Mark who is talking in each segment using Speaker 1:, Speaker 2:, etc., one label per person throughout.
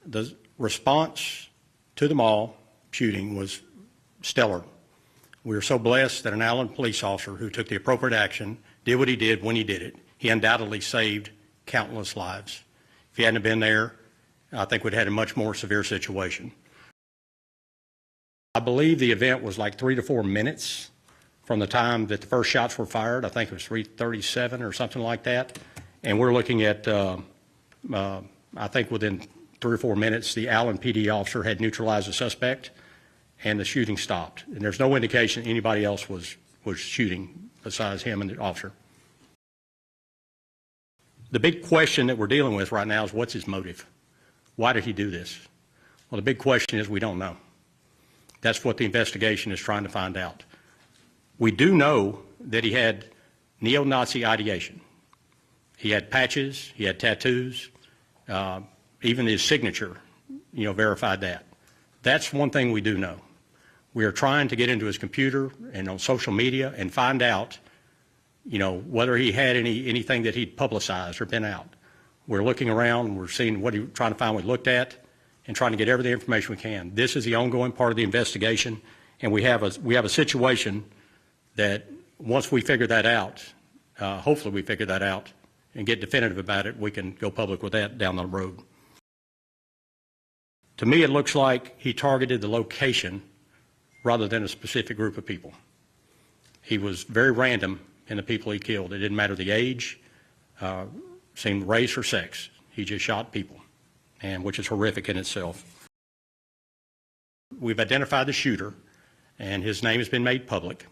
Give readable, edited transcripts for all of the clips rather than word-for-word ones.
Speaker 1: The response to the mall shooting was stellar. We were so blessed that an Allen police officer who took the appropriate action did what he did when he did it. He undoubtedly saved countless lives. If he hadn't been there, I think we'd had a much more severe situation. I believe the event was like 3 to 4 minutes from the time that the first shots were fired. I think it was 3:37 or something like that. And we're looking at, I think within 3 or 4 minutes, the Allen PD officer had neutralized the suspect and the shooting stopped. And there's no indication anybody else was shooting besides him and the officer. The big question that we're dealing with right now is what's his motive? Why did he do this? Well, the big question is we don't know. That's what the investigation is trying to find out. We do know that he had neo-Nazi ideation. He had patches, he had tattoos, even his signature, verified that. That's one thing we do know. We are trying to get into his computer and on social media and find out, whether he had anything that he'd publicized or been out. We're looking around, we're seeing what he's trying to find what we looked at and trying to get every information we can. This is the ongoing part of the investigation, and we have a situation that once we figure that out, hopefully we figure that out and get definitive about it, we can go public with that down the road. To me, it looks like he targeted the location rather than a specific group of people. He was very random in the people he killed. It didn't matter the age, same race or sex. He just shot people, and which is horrific in itself. We've identified the shooter, and his name has been made public.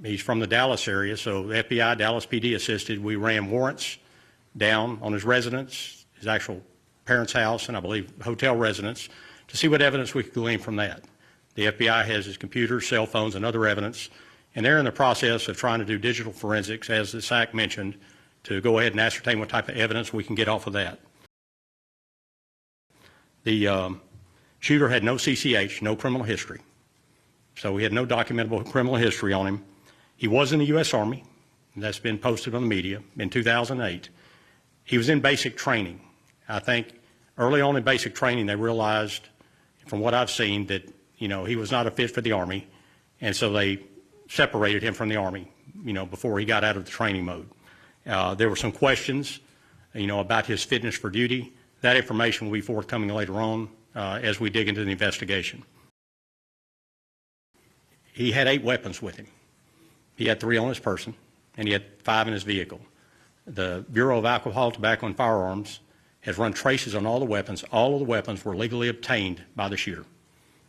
Speaker 1: He's from the Dallas area, so the FBI, Dallas PD assisted. We ran warrants down on his residence, his actual parents' house, and I believe hotel residence, to see what evidence we could glean from that. The FBI has his computers, cell phones, and other evidence, and they're in the process of trying to do digital forensics, as the SAC mentioned, to go ahead and ascertain what type of evidence we can get off of that. The shooter had no CCH, no criminal history. So he had no documentable criminal history on him. He was in the U.S. Army, and that's been posted on the media, in 2008. He was in basic training. I think early on in basic training they realized, from what I've seen, that he was not a fit for the Army, and so they separated him from the Army, before he got out of the training mode. There were some questions, about his fitness for duty. That information will be forthcoming later on as we dig into the investigation. He had 8 weapons with him. He had 3 on his person, and he had 5 in his vehicle. The Bureau of Alcohol, Tobacco, and Firearms has run traces on all the weapons. All of the weapons were legally obtained by the shooter.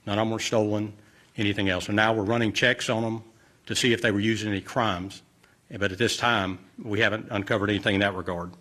Speaker 1: None of them were stolen, anything else. And now we're running checks on them to see if they were used in any crimes. But at this time, we haven't uncovered anything in that regard.